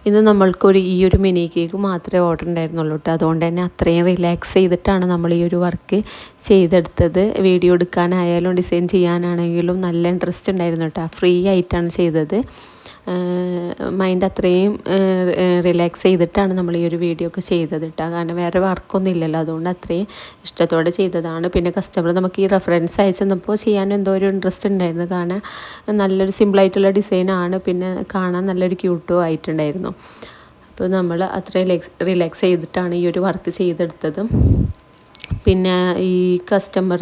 ഇന്ന് നമ്മൾക്കൊരു ഈ ഒരു മിനി കേക്ക് മാത്രമേ ഓർഡർ ഉണ്ടായിരുന്നുള്ളൂ കേട്ടോ. അതുകൊണ്ട് തന്നെ അത്രയും റിലാക്സ് ചെയ്തിട്ടാണ് നമ്മൾ ഈ ഒരു വർക്ക് ചെയ്തെടുത്തത്. വീഡിയോ എടുക്കാനായാലും ഡിസൈൻ ചെയ്യാനാണെങ്കിലും നല്ല ഇൻട്രസ്റ്റ് ഉണ്ടായിരുന്നു കേട്ടോ. ഫ്രീ ആയിട്ടാണ് ചെയ്തത്. മൈൻഡ് അത്രയും റിലാക്സ് ചെയ്തിട്ടാണ് നമ്മൾ ഈ ഒരു വീഡിയോ ഒക്കെ ചെയ്തത് കേട്ടോ. കാരണം വേറെ വർക്കൊന്നും ഇല്ലല്ലോ, അതുകൊണ്ട് അത്രയും ഇഷ്ടത്തോടെ ചെയ്തതാണ്. പിന്നെ കസ്റ്റമർ നമുക്ക് ഈ റെഫറൻസ് അയച്ചപ്പോൾ ചെയ്യാൻ എന്തോ ഒരു ഇൻട്രസ്റ്റ് ഉണ്ടായിരുന്നു. കാരണം നല്ലൊരു സിമ്പിളായിട്ടുള്ള ഡിസൈനാണ്, പിന്നെ കാണാൻ നല്ലൊരു ക്യൂട്ടും ആയിട്ടുണ്ടായിരുന്നു. അപ്പോൾ നമ്മൾ അത്രയും റിലാക്സ് ചെയ്തിട്ടാണ് ഈ ഒരു വർക്ക് ചെയ്തെടുത്തത്. പിന്നെ ഈ കസ്റ്റമർ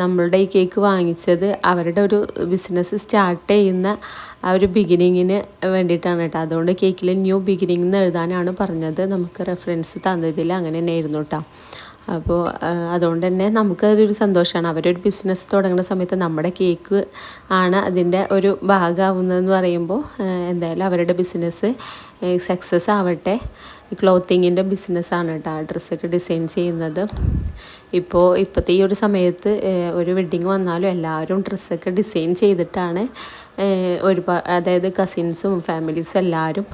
നമ്മളുടെ ഈ കേക്ക് വാങ്ങിച്ചത് അവരുടെ ഒരു ബിസിനസ് സ്റ്റാർട്ട് ചെയ്യുന്ന ആ ഒരു ബിഗിനിങ്ങിന് വേണ്ടിയിട്ടാണ് കേട്ടോ. അതുകൊണ്ട് കേക്കിൽ ന്യൂ ബിഗിനിങ് എന്ന് എഴുതാനാണ് പറഞ്ഞത്. നമുക്ക് റെഫറൻസ് തന്നതിൽ അങ്ങനെ തന്നെ ആയിരുന്നു കേട്ടോ. അപ്പോൾ അതുകൊണ്ട് തന്നെ നമുക്കതൊരു സന്തോഷമാണ്. അവരൊരു ബിസിനസ് തുടങ്ങുന്ന സമയത്ത് നമ്മുടെ കേക്ക് ആണ് അതിൻ്റെ ഒരു ഭാഗമാവുന്നതെന്ന് പറയുമ്പോൾ എന്തായാലും അവരുടെ ബിസിനസ് സക്സസ് ആവട്ടെ. ക്ലോത്തിങ്ങിൻ്റെ ബിസിനസ്സാണ് കേട്ടോ, ഡ്രസ്സൊക്കെ ഡിസൈൻ ചെയ്യുന്നത്. ഇപ്പോഴത്തെ ഈ ഒരു സമയത്ത് ഒരു വെഡ്ഡിങ് വന്നാലും എല്ലാവരും ഡ്രസ്സൊക്കെ ഡിസൈൻ ചെയ്തിട്ടാണ് അതായത് കസിൻസും ഫാമിലീസും എല്ലാവരും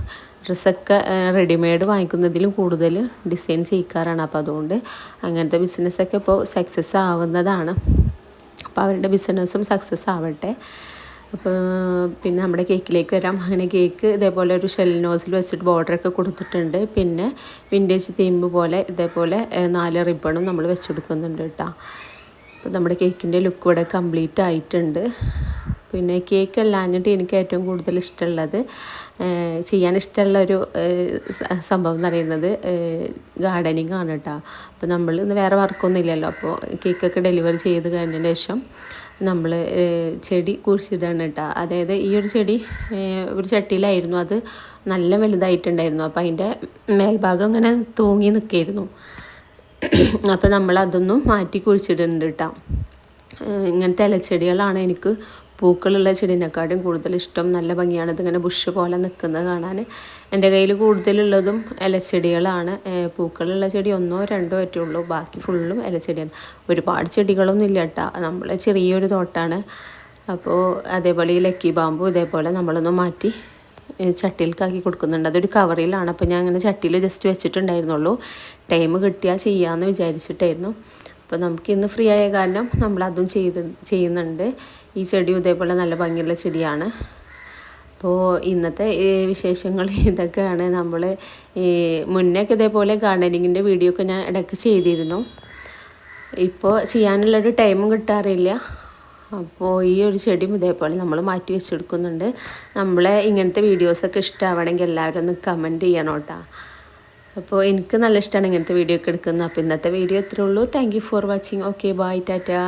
ഡ്രസ്സൊക്കെ റെഡിമെയ്ഡ് വാങ്ങിക്കുന്നതിലും കൂടുതൽ ഡിസൈൻ ചെയ്യിക്കാറാണ്. അപ്പോൾ അതുകൊണ്ട് അങ്ങനത്തെ ബിസിനസ്സൊക്കെ ഇപ്പോൾ സക്സസ് ആവുന്നതാണ്. അപ്പോൾ അവരുടെ ബിസിനസ്സും സക്സസ് ആവട്ടെ. അപ്പോൾ പിന്നെ നമ്മുടെ കേക്കിലേക്ക് വരാം. അങ്ങനെ കേക്ക് ഇതേപോലെ ഒരു ഷെൽ നോസിൽ വെച്ചിട്ട് ബോർഡറൊക്കെ കൊടുത്തിട്ടുണ്ട്. പിന്നെ വിൻറ്റേജ് തീം പോലെ ഇതേപോലെ 4 റിബണും നമ്മൾ വെച്ചെടുക്കുന്നുണ്ട് കേട്ടോ. അപ്പോൾ നമ്മുടെ കേക്കിൻ്റെ ലുക്ക് ഇവിടെ കംപ്ലീറ്റ് ആയിട്ടുണ്ട്. പിന്നെ കേക്ക് അല്ലാഞ്ഞിട്ട് എനിക്ക് ഏറ്റവും കൂടുതൽ ഇഷ്ടമുള്ളത് ചെയ്യാൻ ഇഷ്ടമുള്ളൊരു സംഭവം എന്ന് പറയുന്നത് ഗാർഡനിങ് ആണ് കേട്ടോ. അപ്പോൾ നമ്മൾ ഇന്ന് വേറെ വർക്കൊന്നും ഇല്ലല്ലോ. അപ്പോൾ കേക്കൊക്കെ ഡെലിവറി ചെയ്ത് കഴിഞ്ഞതിന് ശേഷം നമ്മൾ ചെടി കുഴിച്ചിടാണ് കേട്ടോ. അതായത് ഈ ഒരു ചെടി ഒരു ചട്ടിയിലായിരുന്നു, അത് നല്ല വലുതായിട്ടുണ്ടായിരുന്നു. അപ്പോൾ അതിൻ്റെ മേൽഭാഗം ഇങ്ങനെ തൂങ്ങി നിൽക്കായിരുന്നു. അപ്പോൾ നമ്മൾ അതൊന്നും മാറ്റി കുഴിച്ചിടുന്നുണ്ട് കേട്ടോ. ഇങ്ങനത്തെ ഇലച്ചെടികളാണ് എനിക്ക് പൂക്കളുള്ള ചെടീനെക്കാട്ടും കൂടുതൽ ഇഷ്ടം. നല്ല ഭംഗിയാണ് ഇതിങ്ങനെ ബുഷ് പോലെ നിൽക്കുന്നത് കാണാൻ. എൻ്റെ കയ്യിൽ കൂടുതലുള്ളതും ഇലച്ചെടികളാണ്. പൂക്കളുള്ള ചെടി 1 2 പറ്റുള്ളൂ, ബാക്കി ഫുള്ളും ഇലച്ചെടിയാണ്. ഒരുപാട് ചെടികളൊന്നും ഇല്ല കേട്ടോ, നമ്മൾ ചെറിയൊരു തോട്ടാണ്. അപ്പോൾ അതേപോലെ ഈ ലക്കി ബാമ്പു ഇതേപോലെ നമ്മളൊന്ന് മാറ്റി ചട്ടിയിലേക്കാക്കി കൊടുക്കുന്നുണ്ട്. അതൊരു കവറിലാണ്. അപ്പോൾ ഞാൻ അങ്ങനെ ചട്ടിയിൽ ജസ്റ്റ് വെച്ചിട്ടുണ്ടായിരുന്നുള്ളൂ. ടൈം കിട്ടിയാൽ ചെയ്യാമെന്ന് വിചാരിച്ചിട്ടായിരുന്നു. അപ്പോൾ നമുക്കിന്ന് ഫ്രീ ആയ കാരണം നമ്മളതും ചെയ്യുന്നുണ്ട്. ഈ ചെടിയും ഇതേപോലെ നല്ല ഭംഗിയുള്ള ചെടിയാണ്. അപ്പോൾ ഇന്നത്തെ വിശേഷങ്ങൾ ഇതൊക്കെയാണ്. നമ്മൾ മുന്നേയൊക്കെ ഇതേപോലെ ഗാർഡനിങ്ങിൻ്റെ വീഡിയോ ഒക്കെ ഞാൻ ഇടയ്ക്ക് ചെയ്തിരുന്നു. ഇപ്പോൾ ചെയ്യാനുള്ളൊരു ടൈമും കിട്ടാറില്ല. അപ്പോൾ ഈ ഒരു ചെടിയും ഇതേപോലെ നമ്മൾ മാറ്റി വെച്ചെടുക്കുന്നുണ്ട്. നമ്മളെ ഇങ്ങനത്തെ വീഡിയോസൊക്കെ ഇഷ്ടമാവണമെങ്കിൽ എല്ലാവരും ഒന്ന് കമൻറ്റ് ചെയ്യണം കേട്ടോ. അപ്പോൾ എനിക്ക് നല്ല ഇഷ്ടമാണ് ഇങ്ങനത്തെ വീഡിയോ ഒക്കെ എടുക്കുന്നത്. അപ്പോൾ ഇന്നത്തെ വീഡിയോ ഇത്രേ ഉള്ളൂ. Thank you for watching. Okay, bye, Tata.